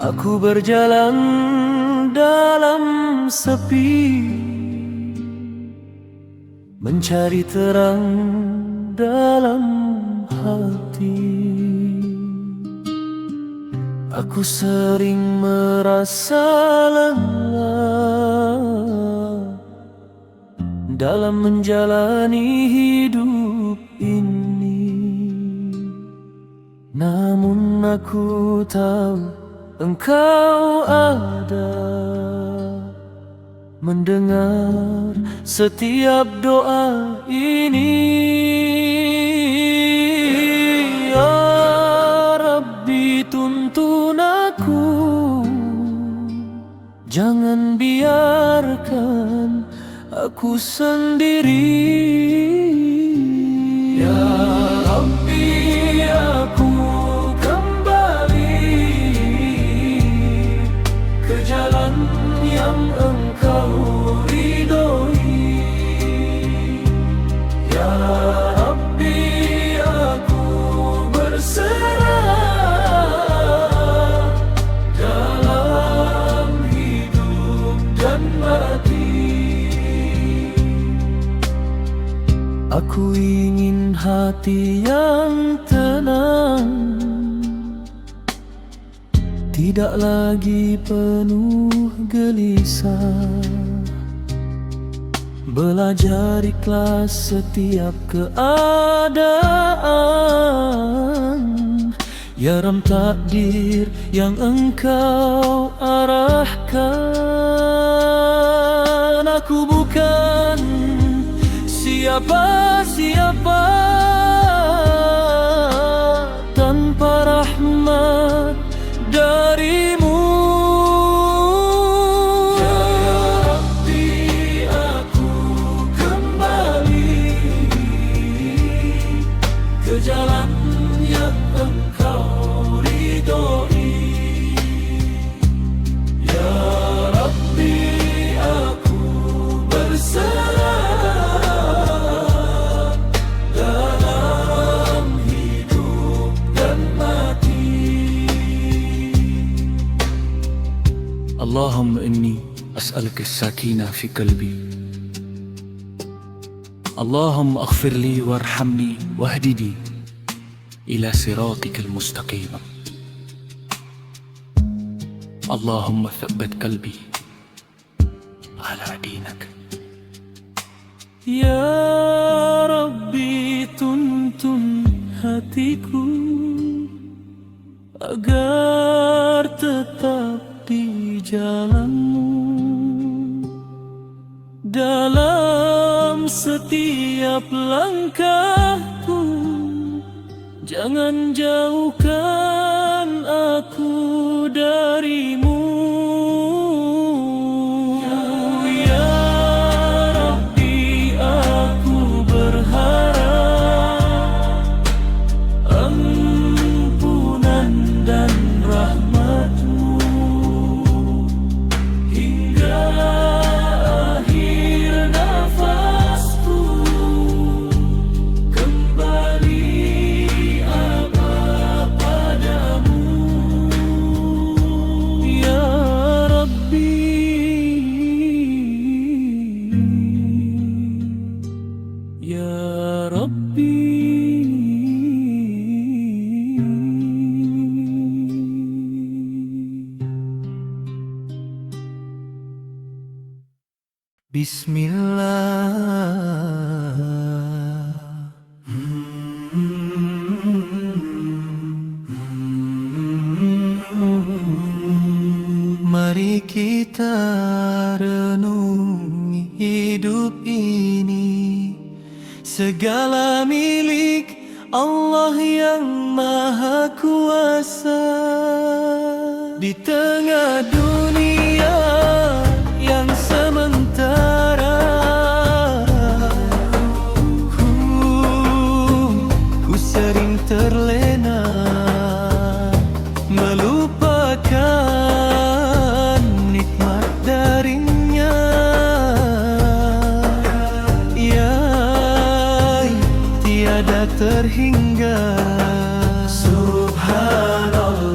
Aku berjalan dalam sepi, mencari terang dalam hati. Aku sering merasa lelah dalam menjalani hidup ini. Namun aku tahu Engkau ada, mendengar setiap doa ini. Ya Rabbi, tuntun aku, jangan biarkan aku sendiri. Ya Rabbi, aku kembali ke jalan yang Engkau ridhoi. Ya Rabbi, aku berserah dalam hidup dan mati. Aku ingin hati yang tenang, tidak lagi penuh gelisah. Belajar ikhlas setiap keadaan. Ya Ram, takdir yang Engkau arahkan. Aku bukan siapa-siapa tanpa rahmat darimu. Ya Rabbi, aku kembali ke jalan yang Engkau ridhoi. Ya Rabbi, aku berserah dalam hidup dan mati. اللهم إني أسألك السكينة في قلبي. اللهم اغفر لي وارحمني واهدني إلى صراطك المستقيم. اللهم ثبت قلبي على دينك. Ya Rabbi, tuntun hatiku agar tetap di jalan-Mu. Dalam setiap langkahku, jangan jauhkan aku darimu. Ya Rabbi, aku berharap ampunan dan rahmat-Mu hingga akhir nafasku. Kembali abad padamu. Ya Rabbi, Ya Rabbi. Bismillah. Mari kita renungi hidup ini, segala milik Allah yang Maha Kuasa. Di tengah dunia yang sementara, ku sering terlena melupakan nikmat darinya. Ya, tiada terhingga. Subhanallah,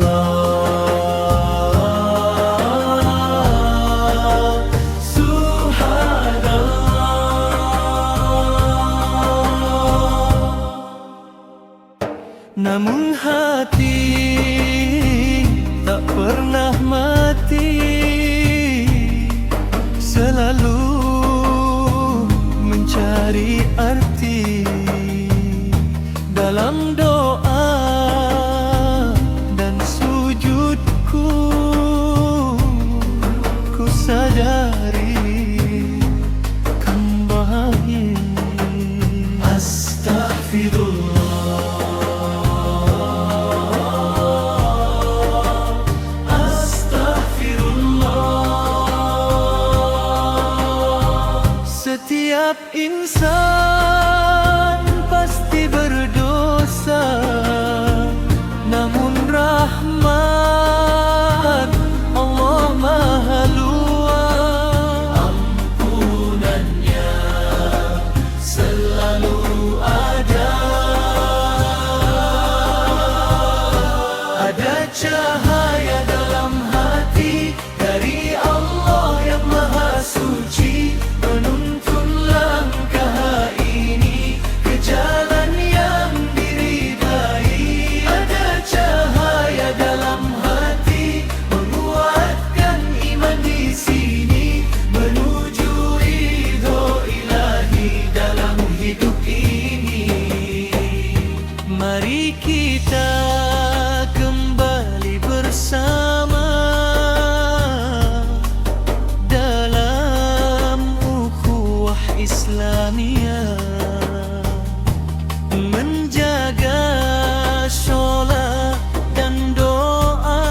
insan pasti berdosa, namun rahmat Allah maha luas. Ampunannya selalu ada. Ada cahaya dalam hati dari Allah yang maha suci, menuntun langkah ini ke jalan yang diridai. Ada cahaya dalam hati menguatkan iman di sini, menuju ridho ilahi dalam hidup ini. Mari kita kembali bersama dalam ukhuwah Islamiyah, menjaga sholat dan doa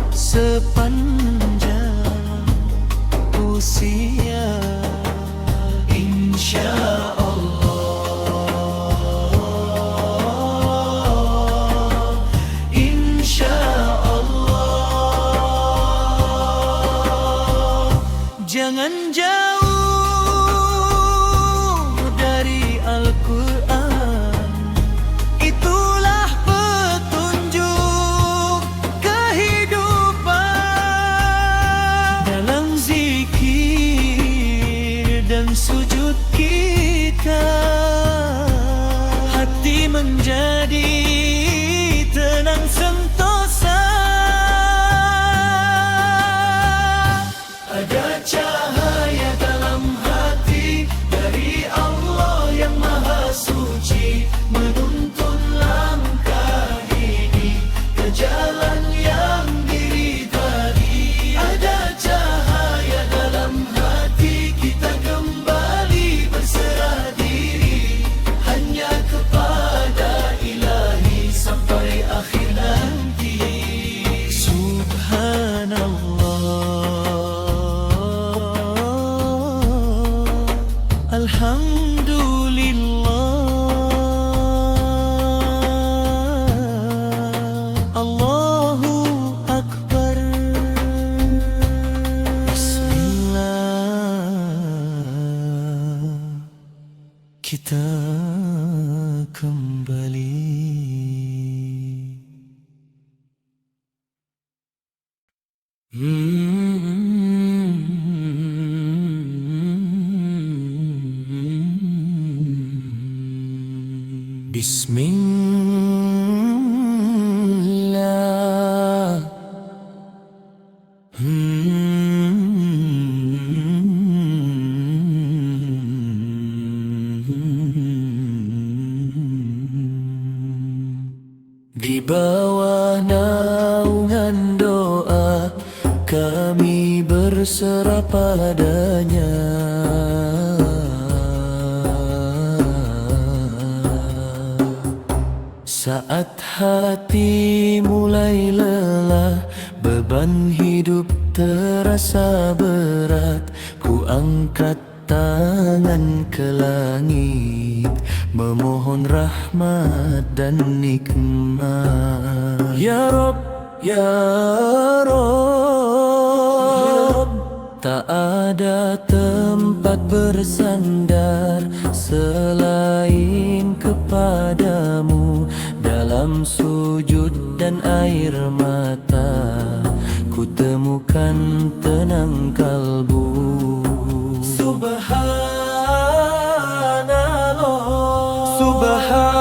sepanjang usia. Insya Allah, insya Allah. Jangan jauh dari Al-Quran, itulah petunjuk kehidupan. Dalam zikir dan sujud kita, hati menjadi tenang sentosa. Ada cahaya dalam hati dari Allah yang maha suci, menuntun langkah ini ke jalan yang diridai. Ada cahaya dalam hati, kita kembali berserah diri hanya kepada ilahi sampai akhir nanti. Subhanallah, alhamdulillah, Allahu Akbar. Bismillah, kita kembali. Bismillah. Di bawah naungan doa, kami berserah padanya. Saat hati mulai lelah, beban hidup terasa berat, ku angkat tangan ke langit, memohon rahmat dan nikmat. Ya Rob, ya Rob, tak ada tempat bersandar selain kepadamu. Dalam sujud dan air mata, ku temukan tenang kalbu. Subhanallah, subhanallah.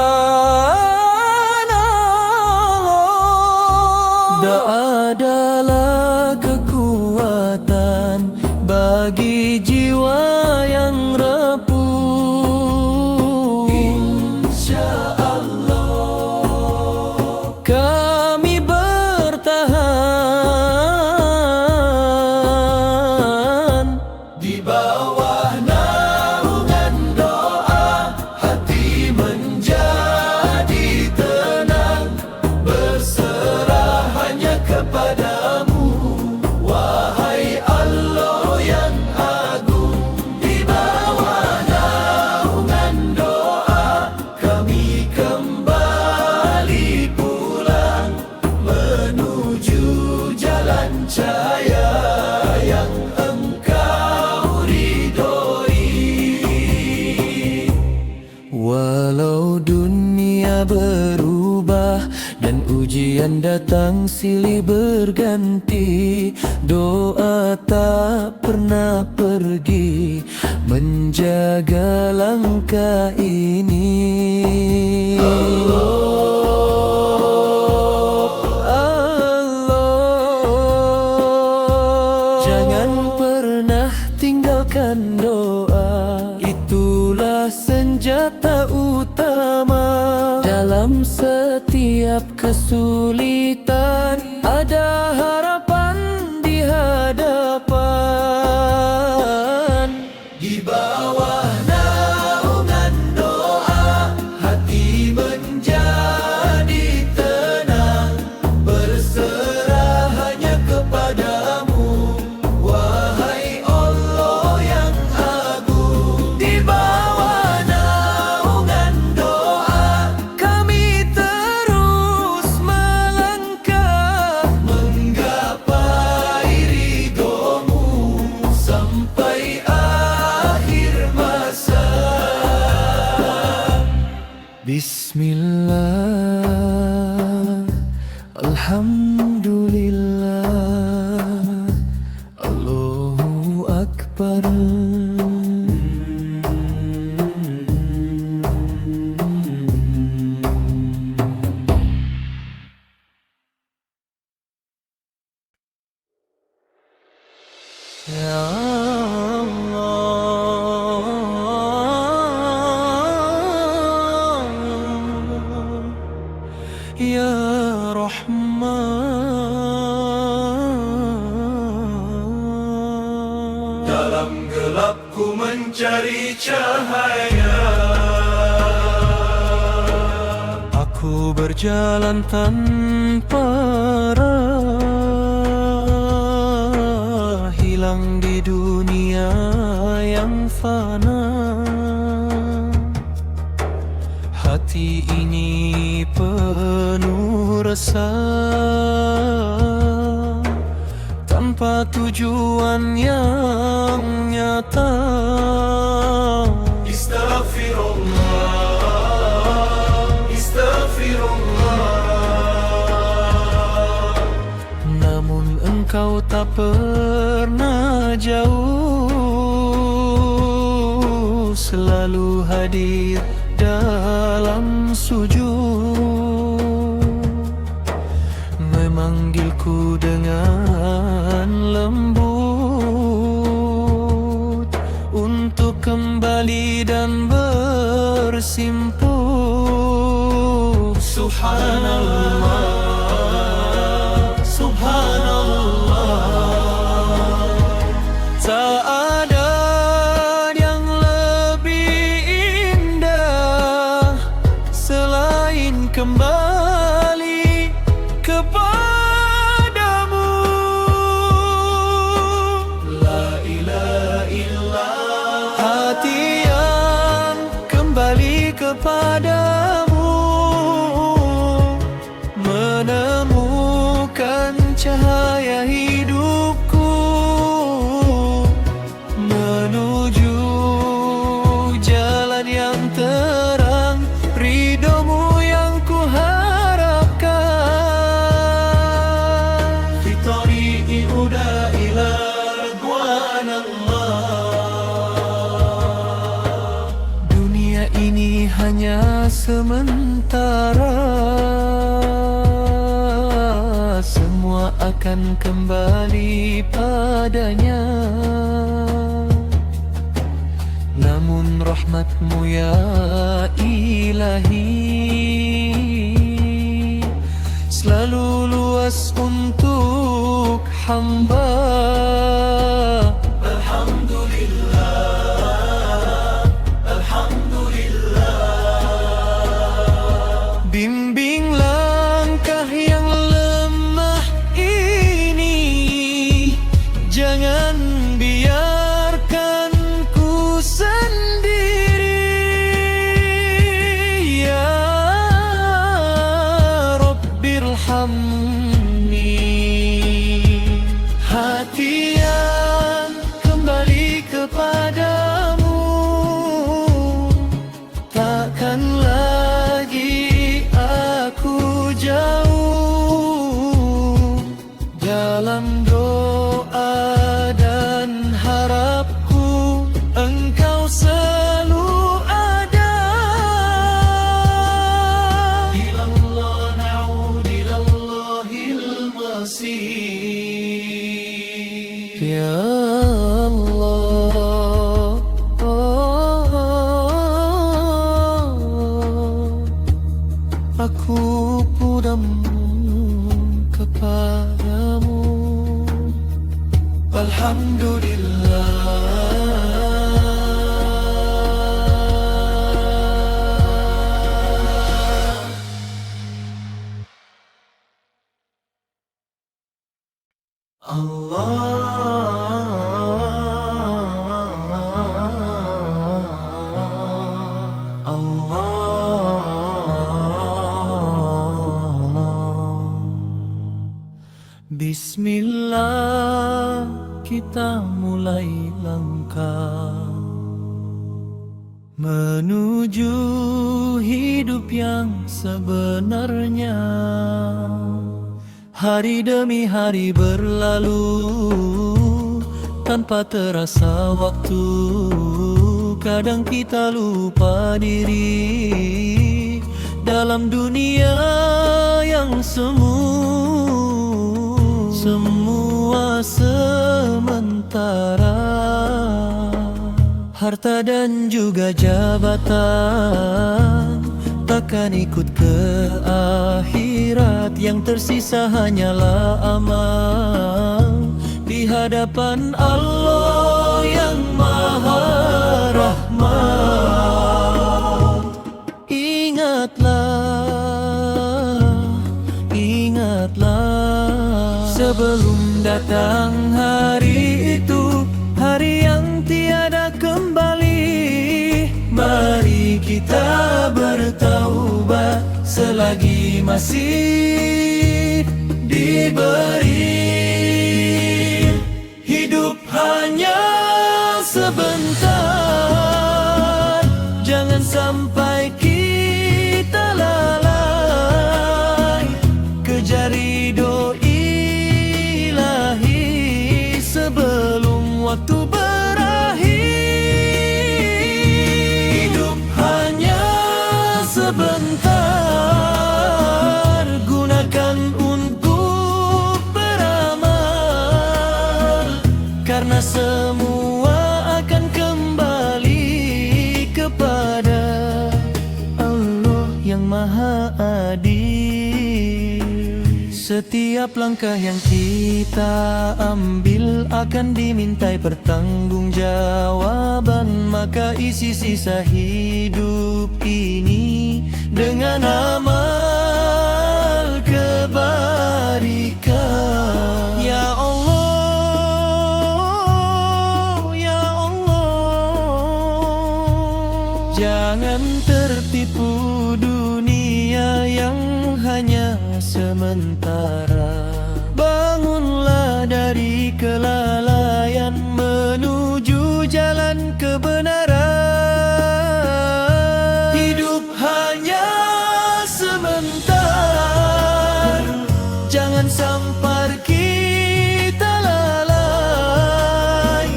Tak adalah kekuatan bagi jiwa yang rapuh. Insya Allah kami bertahan di bawah naungan doa, hati menjadi tenang, berserah hanya kepadamu. Wahai Allah yang agung, di dan ujian datang silih berganti. Doa tak pernah pergi menjaga langkah ini. Jangan pernah tinggalkan doa, itulah senjata utama. Dalam setiap kesulitan ada harapan di hadapan. Di bawah naungan doa, hati menjadi tenang. Berserah hanya kepadamu, wahai Allah yang agung. Di bawah naungan doa, kami terus melangkah menggapai ridhomu sampai akhir masa. Bismillah, alhamdulillah, Allahu Akbar. Ya Allah, Ya Rahman. Dalam gelapku mencari cahaya, aku berjalan tanpa arah, hilang di dunia yang fana. Hati ini penuh resah, tanpa tujuan yang nyata. Istaghfirullah, istaghfirullah. Namun engkau tak pernah jauh, selalu hadir dalam sujud, memanggilku dengan lembut untuk kembali dan bersimpuh. Subhanallah, subhanallah, tak ada yang lebih indah selain kembali kepadamu. La ilaha illallah, hati yang kembali kepadamu menemukan cahaya hidupku, menuju jalan yang terang, ridhomu yang kuharapkan. Fi tariqi huda ila ridwanallah. Dunia ini hanya sementara, semua akan kembali padanya. Namun rahmatmu ya ilahi selalu luas untuk hamba. Alhamdulillah, alhamdulillah. Bimbing langkah yang lemah ini, jangan biarkan ku sendiri. Ya Rabbirhamni, hati yang kembali kepadamu takkan lagi aku Ya Allah, aku pudam kepadamu. Alhamdulillah, Bismillah, kita mulai langkah menuju hidup yang sebenarnya. Hari demi hari berlalu tanpa terasa waktu. Kadang kita lupa diri dalam dunia yang semu. Semua sementara, harta dan juga jabatan takkan ikut ke akhirat. Yang tersisa hanyalah amal di hadapan Allah yang Maha Rahmat. Ingatlah, sebelum datang hari itu, hari yang tiada kembali. Mari kita bertaubat selagi masih diberi. Hidup hanya sebentar, jangan sampai kita lalai. Kejar ridho Ilahi sebelum waktu berakhir. Hidup hanya sebentar, gunakan untuk beramal, karena semua akan kembali kepada Allah yang Maha Adil. Setiap langkah yang kita ambil akan dimintai pertanggungjawaban. Maka isi sisa hidup ini dengan amal kebaikan. Ya Allah, ya Allah, jangan tertipu dunia yang hanya sementara. Bangunlah dari kelalaian menuju jalan kebenaran. Hidup hanya sebentar, jangan sampai kita lalai.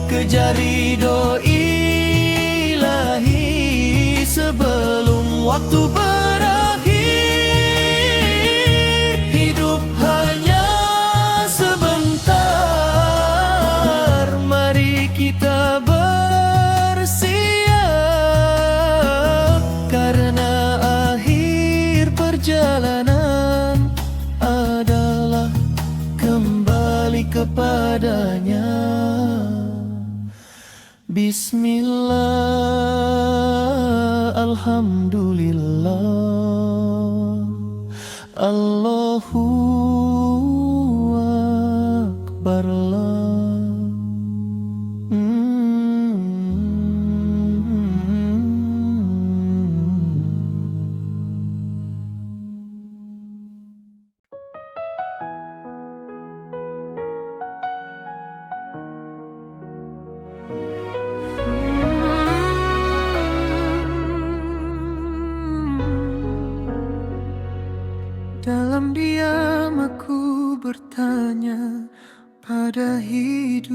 Kejar ridho Ilahi sebelum waktu berakhir. Hidup hanya sebentar, mari kita bersiap, karena akhir perjalanan adalah kembali kepadanya. Bismillah, alhamdulillah, Allahu Akbar. Dalam diam aku bertanya pada hidup,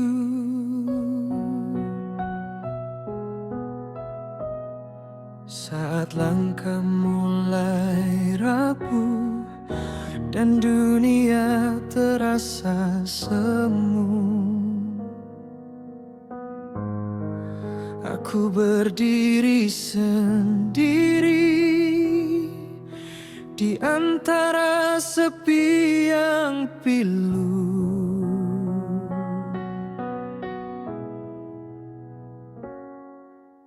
saat langkah mulai rapuh dan dunia terasa semu. Ku berdiri sendiri di antara sepi yang pilu.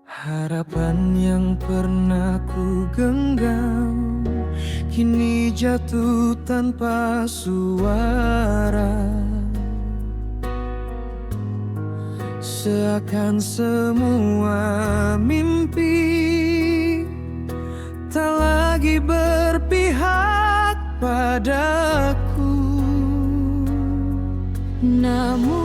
Harapan yang pernah ku genggam kini jatuh tanpa suara. Seakan semua mimpi tak lagi berpihak padaku. Namun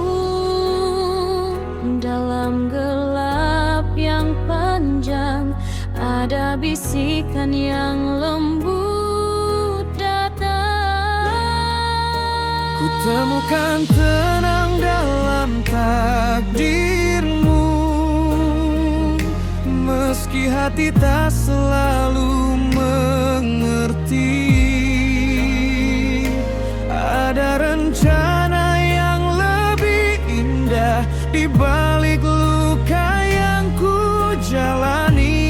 dalam gelap yang panjang ada bisikan yang lembut datang. Ku temukan tenang dalam takdirmu, meski hati tak selalu mengerti. Ada rencana yang lebih indah di balik luka yang ku jalani.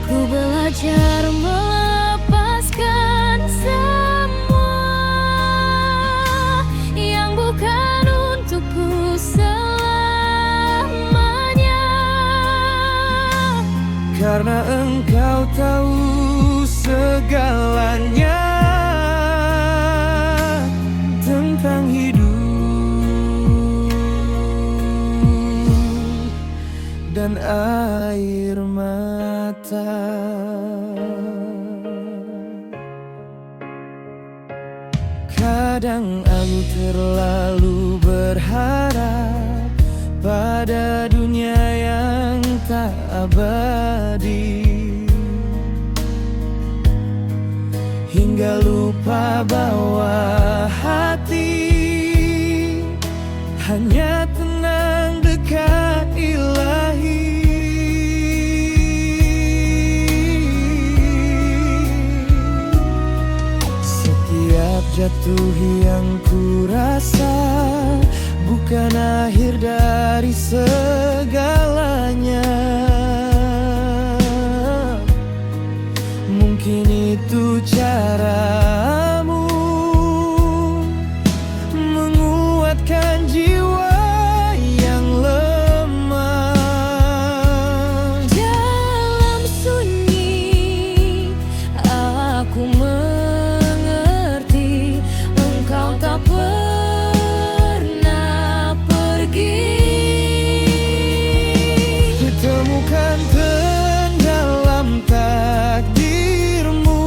Ku belajar melepaskan semua yang bukan untukku selamanya, karena engkau tahu segalanya tentang hidup dan air mata. Kadang aku terlalu berharap pada dunia yang tak abadi, hingga lupa bahwa hati hanya tenang dekat ilahi. Setiap jatuh yang ku rasa bukan akhir dari segalanya. Mungkin itu caramu menguatkan jiwa yang lemah. dalam sunyi aku mengerti engkau tak pernah pergi. Kutemukan dalam takdirmu,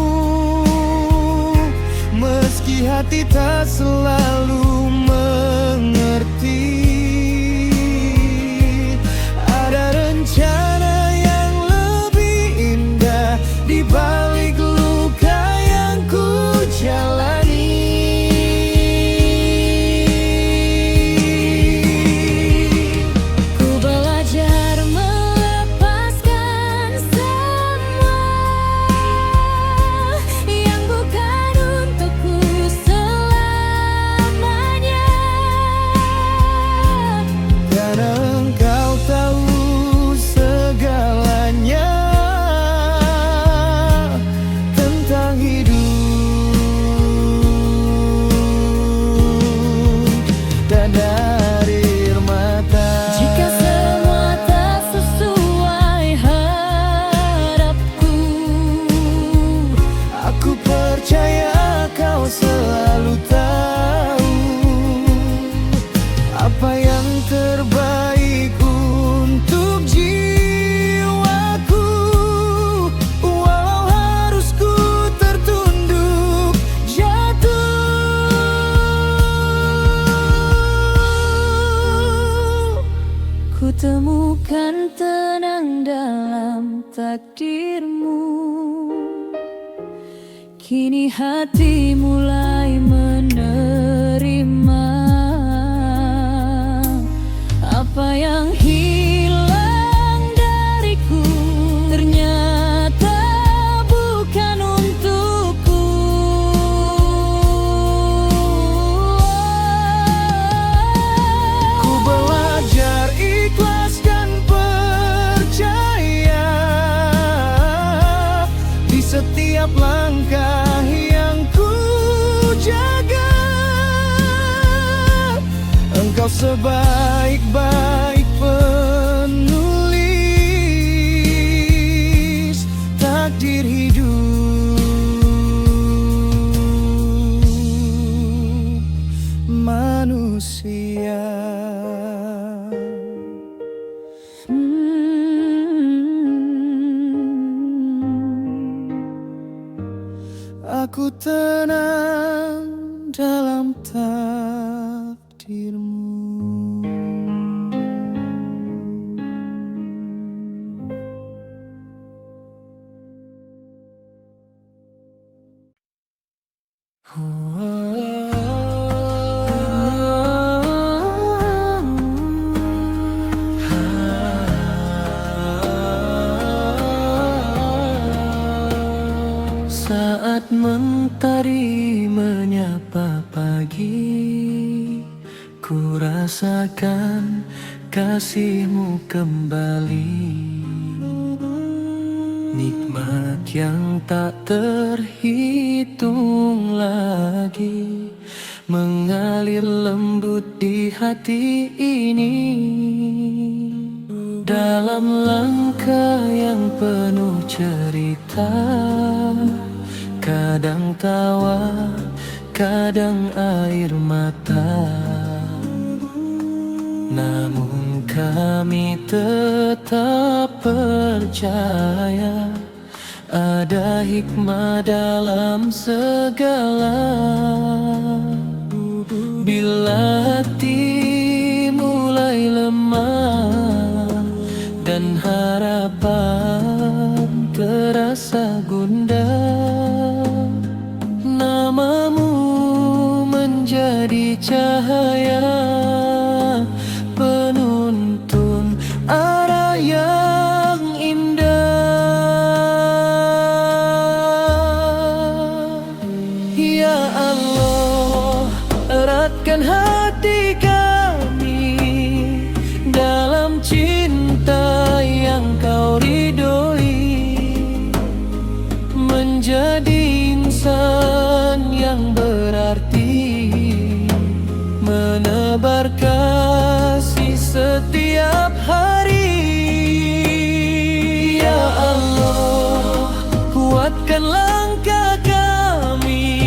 meski hati tak selalu mengerti. Ada rencana yang lebih indah di balik luka yang ku jalani. Ku belajar melepaskan semua yang bukan untukku selamanya, Karena engkau tahu segalanya tentang hidup dan air mata. jika semua tak sesuai harapku, Aku percaya kau selalu tahu apa yang terbaik untuk jiwaku. Walau harus ku tertunduk jatuh. ku temukan tenang dalam takdirmu. Kini hati mulai menerima apa yang hilang dariku ternyata bukan untukku. setiap langkah yang ku jaga. Engkau sebaik-baik penulis takdir hidup manusia. Aku tenang dalam takdirmu. Saat mentari menyapa pagi, ku rasakan kasih-Mu kembali. Nikmat yang tak terhitung lagi mengalir lembut di hati ini. Dalam langkah yang penuh cerita, kadang tawa, kadang air mata, namun kami tetap percaya ada hikmah dalam segala. Bila hati mulai lemah dan harapan terasa gundah, nama-Mu menjadi cahaya penuntun arah yang indah. Ya Allah, eratkan hati kami dalam cinta yang Kau ridhoi, menjadi insan yang berarti, menebar kasih setiap hari. Ya Allah, kuatkan langkah kami,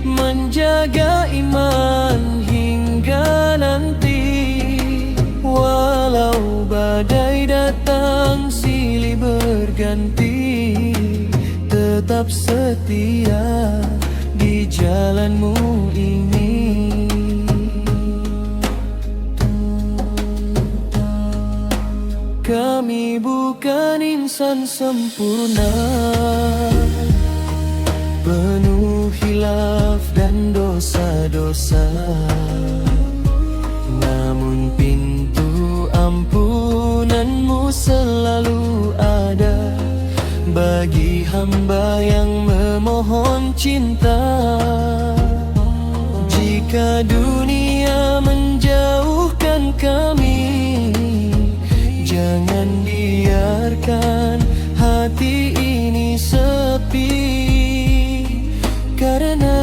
menjaga iman hingga nanti. Walau badai datang silih berganti, tetap setia di jalan-Mu ini. Kami bukan insan sempurna, penuh hilaf dan dosa-dosa, namun pintu ampunan-Mu selalu ada bagi hamba yang memohon cinta. Jika dunia menjauhkan kami, jangan biarkan hati ini sepi, karena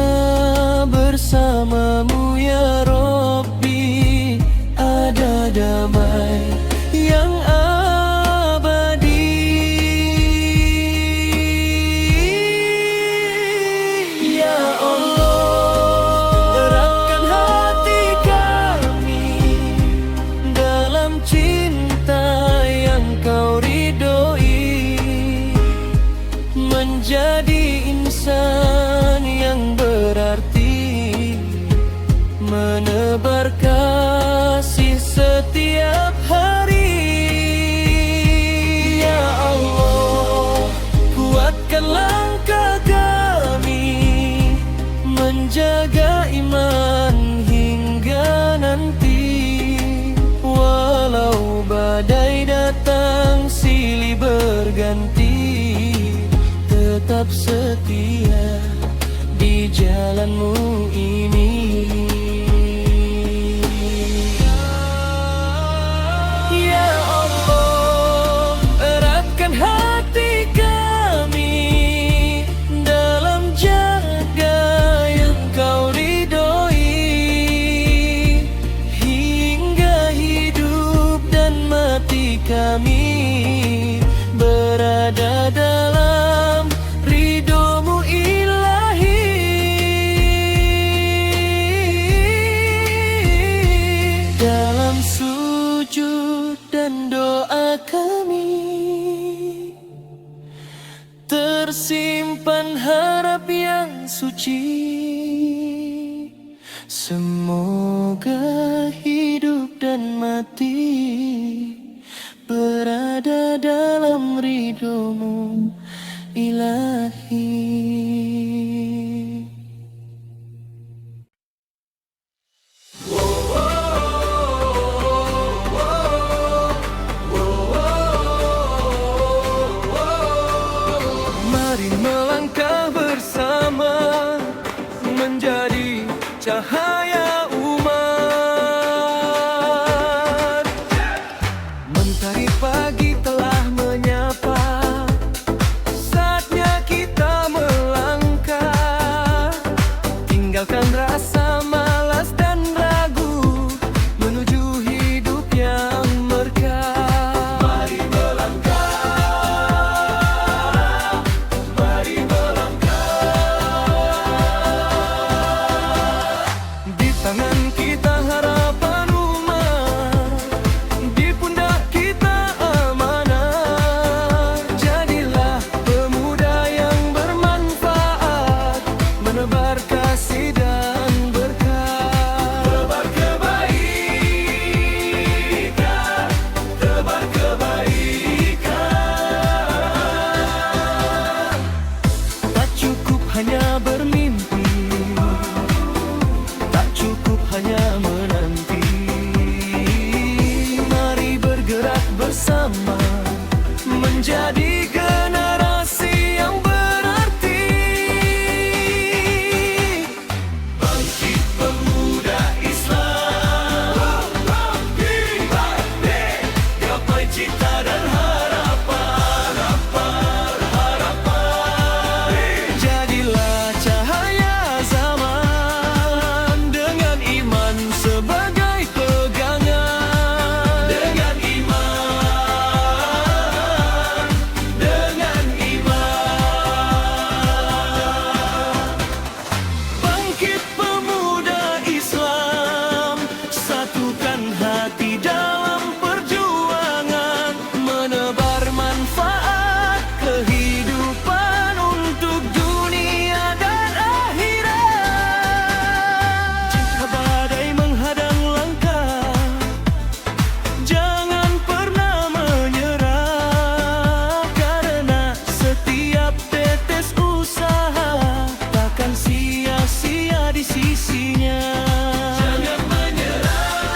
bersama-Mu ya Rabbi ada damai yang abadi. Ya Allah, eratkan hati kami dalam cinta yang Kau ridhoi, menjadi insan yang berarti, menebar kasih setiap hari. Ya Allah, kuatkan langkah kami, menjaga iman hingga nanti. Walau badai datang silih berganti, tetap setia di jalan-Mu ini. Ya Allah, eratkan hati kami tersimpan harap yang suci. Semoga hidup dan mati berada dalam ridho-Mu, Ilahi. Mari melangkah bersama menjadi cahaya umat. Mentari pagi telah menyapa, saatnya kita melangkah. Tinggalkan rasa malas dan ragu menuju hidup yang berkah. Mari melangkah, mari melangkah. Di tangan kita harapan umat, di pundak kita amanah. Jadilah pemuda yang bermanfaat, menebar kasih dan berkah. Tebar kebaikan, tebar kebaikan. Tak cukup hanya bermimpi, tak cukup hanya menanti. Mari bergerak bersama menjadi generasi yang berarti. Bangkit pemuda Islam, gapai cita dan harapan. Jadilah cahaya zaman dengan iman sebagai pegangan. Dengan iman, dengan iman. Bangkit pemuda Islam, satukan hati dalam perjuangan, menebar manfaat kehidupan untuk dunia dan akhirat. Jika badai menghadang langkah, jangan pernah menyerah, karena setiap tetes usaha takkan sia-sia di sisinya. Jangan menyerah,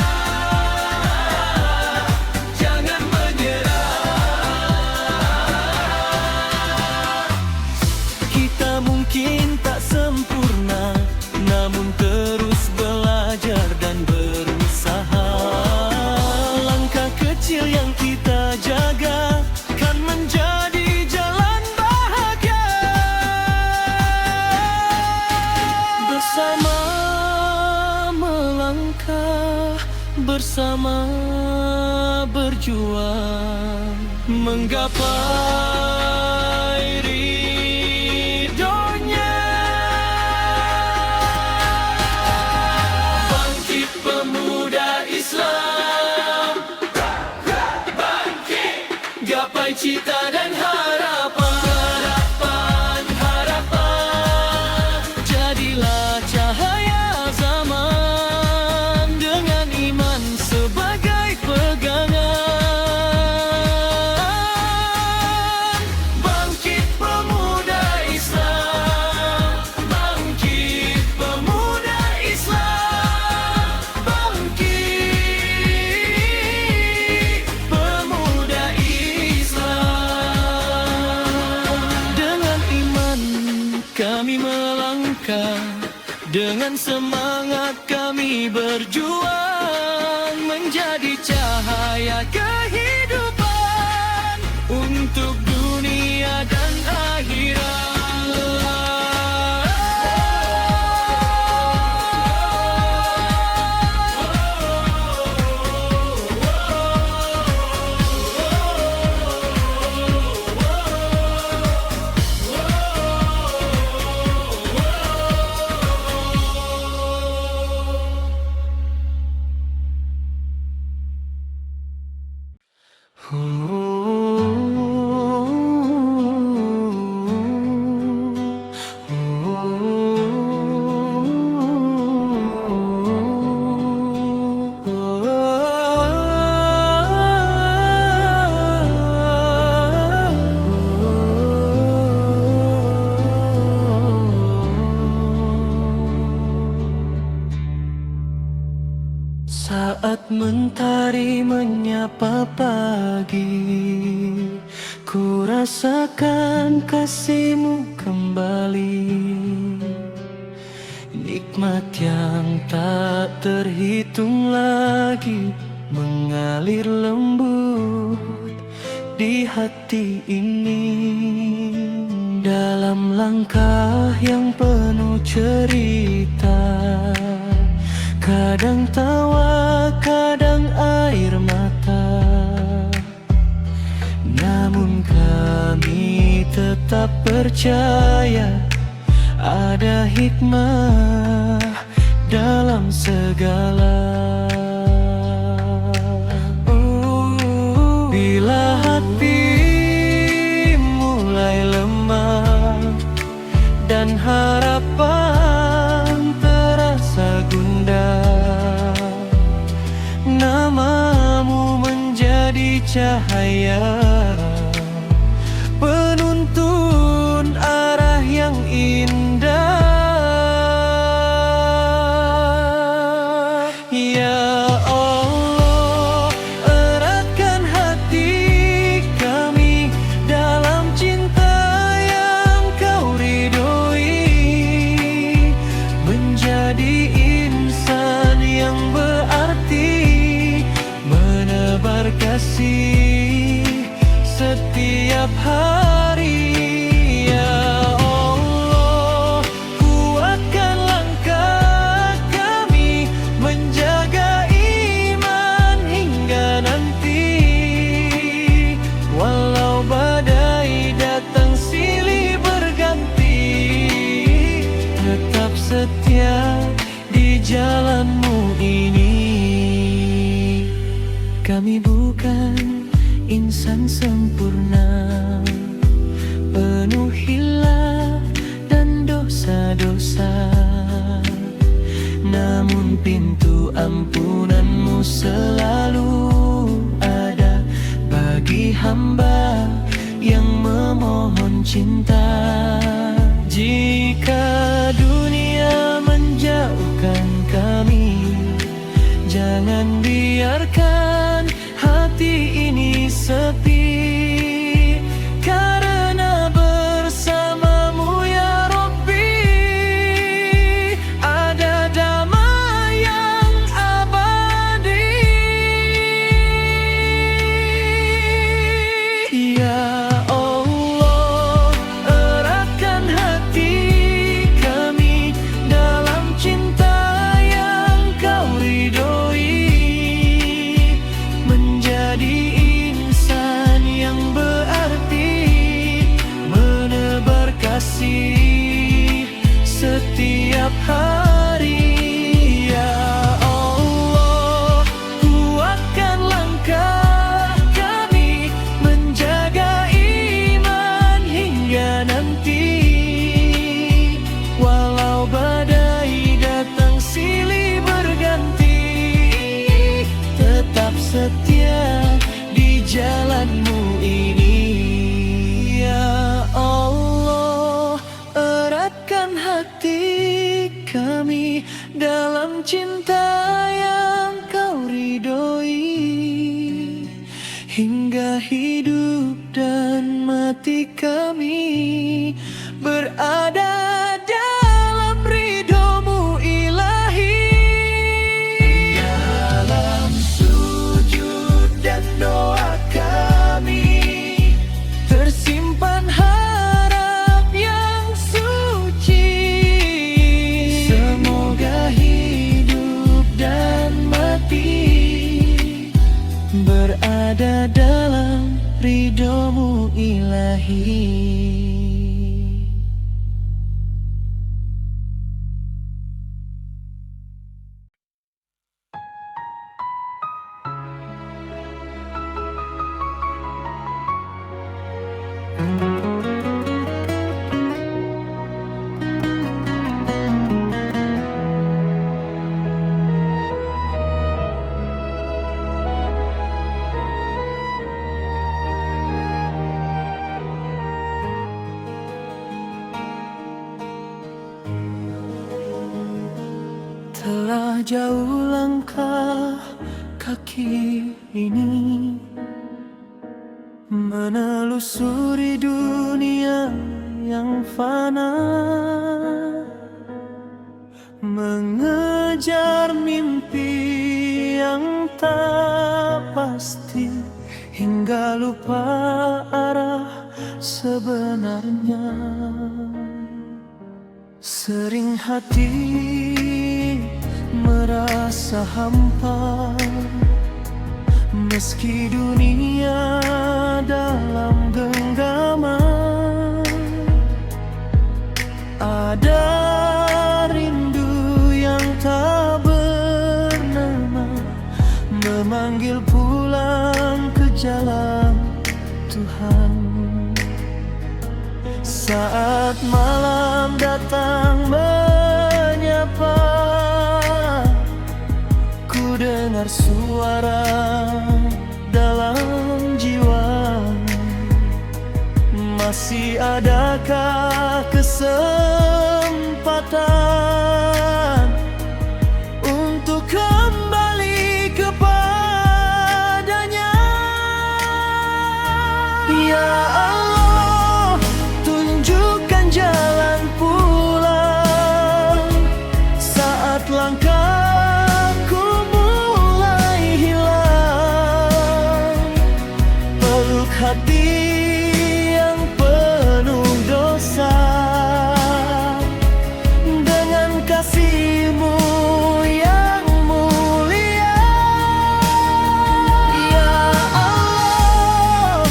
jangan menyerah. Kita mungkin tak sempurna, namun terus belajar dan berusaha. Langkah kecil yang kita jaga kan menjadi jalan bahagia. Bersama melangkah, bersama berjuang, menggapai ridhonya. Bangkit pemuda Islam, bangkit, gapai cita dan harapan, harapan. Jadilah cahaya zaman dengan iman sebagai pegangan. Bangkit pemuda Islam, bangkit pemuda Islam, bangkit pemuda Islam. Dengan iman kami melangkah, dengan semangat kami berjuang, menjadi cahaya kehidupan untuk dunia dan akhirat. Saat mentari menyapa pagi, ku rasakan kasihmu kembali. Nikmat yang tak terhitung lagi mengalir lembut di hati ini. Dalam langkah yang penuh cerita, kadang tawa, kadang air mata, namun kami tetap percaya ada hikmah dalam segala. Bila hati mulai lemah dan harapan terasa gundah, namamu menjadi cahaya penuntun arah yang indah. Ya Allah, eratkan hati kami dalam cinta yang kau ridhoi, menjadi insan yang berarti, menebar kasih setiap hari. Ya Allah, kuatkan langkah kami, menjaga iman hingga nanti. Walau badai datang silih berganti, tetap setia di jalanmu ini. Kami bukan insan sempurna, penuh hilaf dan dosa-dosa, namun pintu ampunanmu selalu ada bagi hamba yang memohon cinta. Jika dunia menjauhkan kami, jangan biarkan hati ini sepi, karena bersamamu ya Rabbi ada damai yang abadi. Ya Allah, eratkan hati kami dalam cinta yang kau ridhoi, menjadi insan yang berarti, menebar kasih setiap hari. Ya Allah, kuatkan langkah kami, menjaga iman hingga nanti. Walau badai datang silih berganti, tetap setia di jalanmu ini. Ya Allah, eratkan hati kami dalam cinta yang kau ridhoi, hingga hidup dan mati kami berada dalam ridhomu ilahi. Dalam sujud dan doa kami tersimpan harap yang suci, semoga hidup dan mati berada dalam ridhomu ilahi. Telah jauh langkah kini, menelusuri dunia yang fana, mengejar mimpi yang tak pasti, hingga lupa arah sebenarnya. Sering hati merasa hampa, meski dunia dalam genggaman. Ada rindu yang tak bernama, memanggil pulang ke jalan Tuhan. Saat malam datang menyapa, ku dengar suara dalam jiwa. Masih adakah kesempatan untuk kembali kepadanya? Ya Allah, tunjukkan jalan pulang saat langkahku mulai hilang. Peluk hati yang penuh dosa dengan kasih-Mu yang mulia. Ya Allah,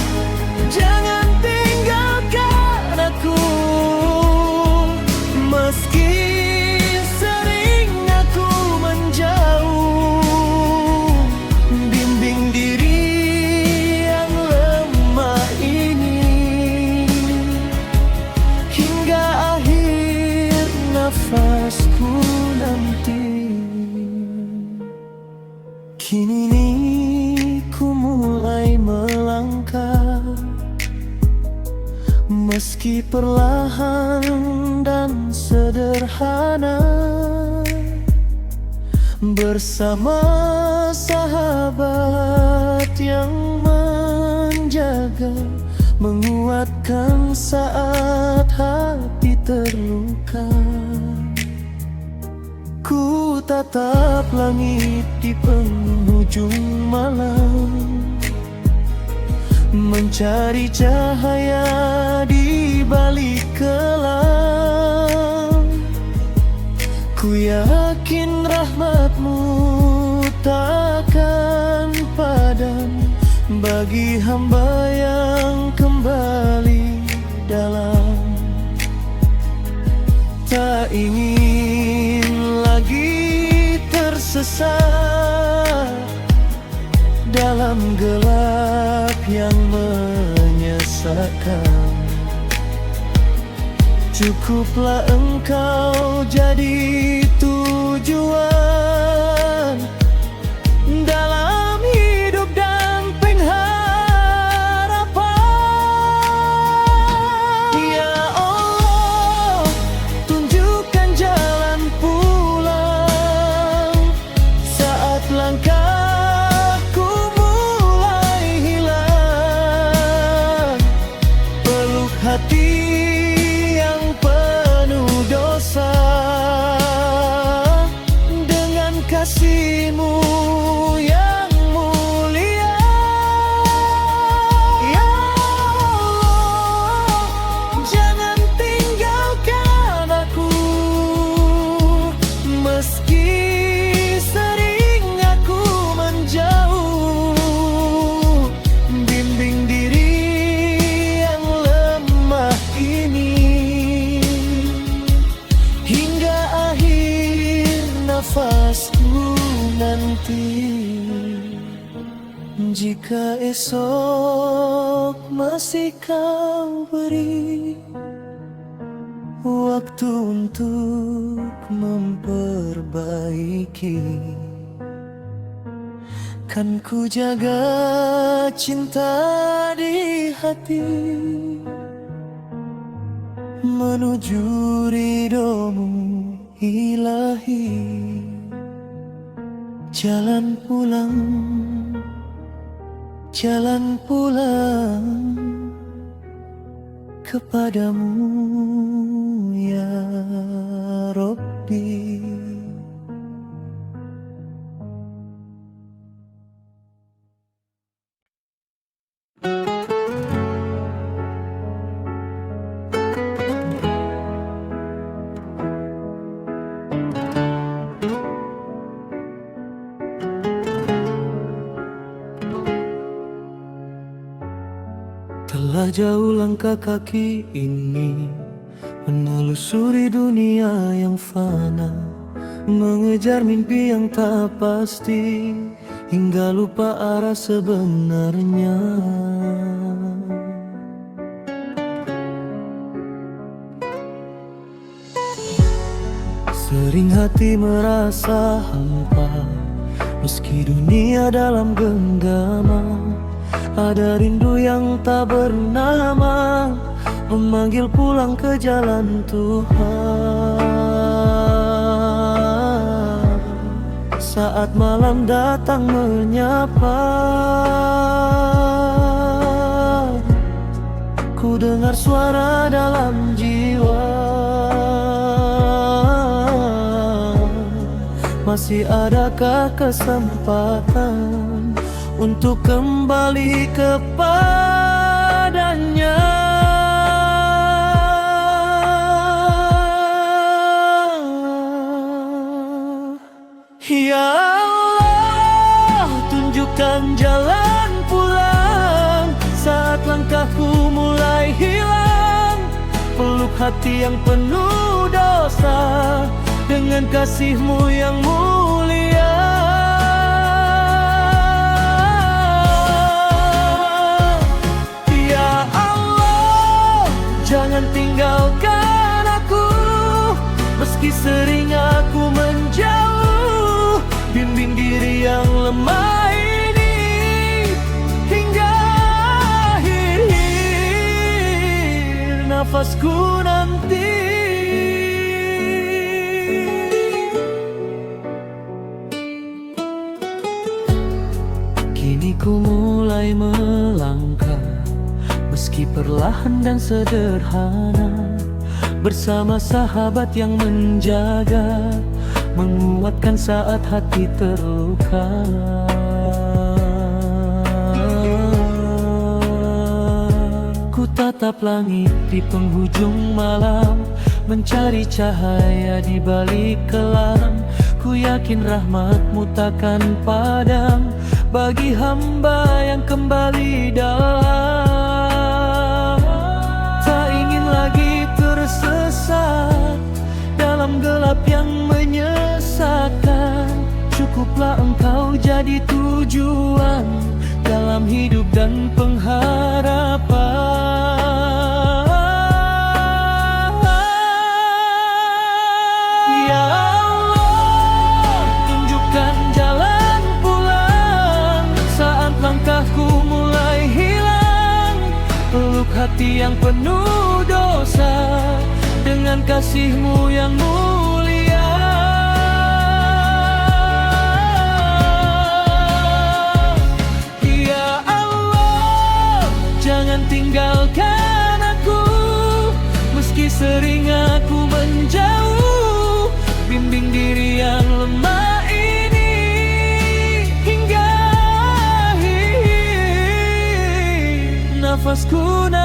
jangan tinggalkan aku, meski sering aku menjauh. Bimbing diri yang lemah ini hingga akhir nafasku nanti. Kini ku mulai melangkah, meski perlahan dan sederhana, bersama sahabat yang menjaga, menguatkan saat hati terluka. Ku tatap langit di penghujung malam, mencari cahaya di balik kelam. Ku yakin rahmat-Mu takkan padam bagi hamba yang kembali dalam. Tak ingin lagi tersesat dalam gelap yang menyesatkan. Cukuplah Engkau jadi tujuan dalam hidup dan pengharapan. Ya Allah, tunjukkan jalan pulang saat langkahku mulai hilang. Peluk hati yang penuh dosa dengan kasih-Mu yang mulia. Ya Allah, jangan tinggalkan aku, meski sering aku menjauh. Bimbing diri yang lemah ini hingga akhir nafasku nanti. Jika esok masih Kau beri waktu untuk memperbaiki, kan ku jaga cinta di hati menuju ridho-Mu ilahi. Jalan pulang jalan pulang kepadamu ya Rabbi. Telah jauh langkah kaki ini menelusuri dunia yang fana, mengejar mimpi yang tak pasti, hingga lupa arah sebenarnya. Sering hati merasa hampa, meski dunia dalam genggaman. Ada rindu yang tak bernama, memanggil pulang ke jalan Tuhan. Saat malam datang menyapa, ku dengar suara dalam jiwa. Masih adakah kesempatan untuk kembali kepadanya? Ya Allah, tunjukkan jalan pulang saat langkahku mulai hilang. Peluk hati yang penuh dosa dengan kasih-Mu yang mulia. Jangan tinggalkan aku, meski sering aku menjauh. Bimbing diri yang lemah ini hingga akhir nafasku nanti. Kini ku mulai melangkah, meski perlahan dan sederhana, bersama sahabat yang menjaga, menguatkan saat hati terluka. Ku tatap langit di penghujung malam, mencari cahaya di balik kelam. Ku yakin rahmat-Mu takkan padam bagi hamba yang kembali dalam. Tak ingin lagi tersesat dalam gelap yang menyesatkan. Cukuplah Engkau jadi tujuan dalam hidup dan pengharapan. Ya Allah, tunjukkan jalan pulang saat langkahku mulai hilang. Peluk hati yang penuh dosa dengan kasih-Mu yang mulia. Ya Allah, jangan tinggalkan aku, meski sering aku menjauh. Bimbing diri yang lemah ini hingga akhir nafasku nanti.